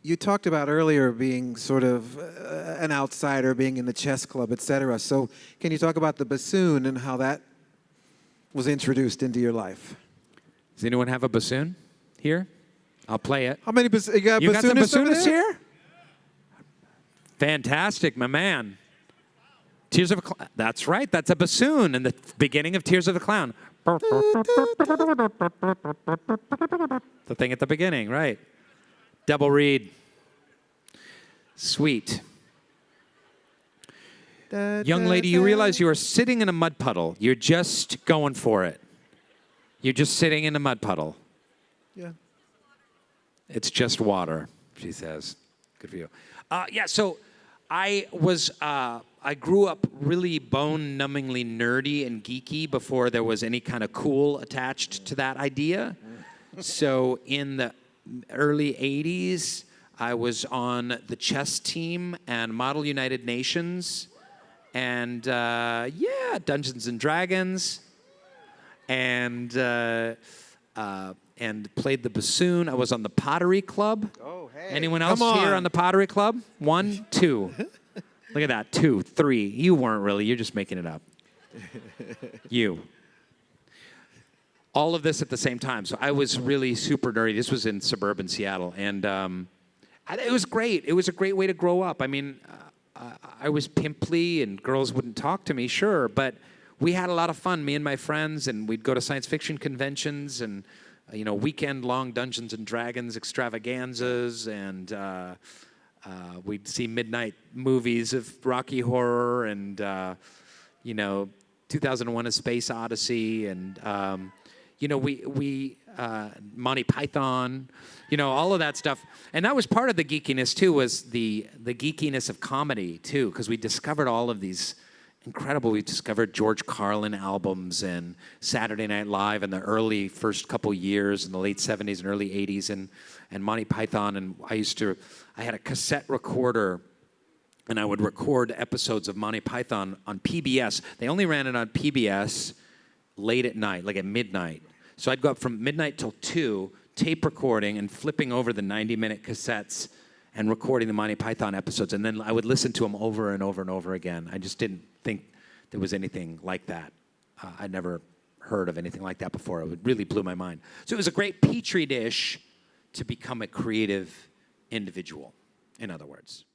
You talked about earlier being sort of an outsider, being in the chess club, et cetera. So can you talk about the bassoon and how that was introduced into your life? Does anyone have a bassoon here? I'll play it. How many you got You got some bassoonists over bassoonists there? here? Fantastic, my man. Tears of a Clown. That's right. That's a bassoon in the beginning of Tears of the Clown. The thing at the beginning, right. Double reed. Sweet. Young lady, you realize you are sitting in a mud puddle. You're just going for it. You're just sitting in a mud puddle. Yeah. It's just water, she says. Good for you. Yeah, so I grew up really bone-numbingly nerdy and geeky before there was any kind of cool attached to that idea. So in the early 80s, I was on the chess team and Model United Nations and, Dungeons and Dragons and played the bassoon. I was on the Pottery Club. Oh, hey. Anyone else here on the Pottery Club? 1, 2. Look at that. 2, 3. You weren't really. You're just making it up. You. All of this at the same time. So I was really super nerdy. This was in suburban Seattle. And it was great. It was a great way to grow up. I mean, I was pimply and girls wouldn't talk to me, sure. But we had a lot of fun, me and my friends. And we'd go to science fiction conventions and, weekend-long Dungeons and Dragons extravaganzas. And we'd see midnight movies of Rocky Horror and, 2001: A Space Odyssey and, Monty Python, all of that stuff. And that was part of the geekiness, too, was the geekiness of comedy, too, because we discovered all of these incredible. We discovered George Carlin albums and Saturday Night Live in the early first couple years in the late 70s and early 80s and Monty Python. And I had a cassette recorder and I would record episodes of Monty Python on PBS. They only ran it on PBS late at night, like at midnight. So I'd go up from midnight till 2, tape recording and flipping over the 90-minute cassettes and recording the Monty Python episodes. And then I would listen to them over and over and over again. I just didn't think there was anything like that. I'd never heard of anything like that before. It really blew my mind. So it was a great petri dish to become a creative individual, in other words.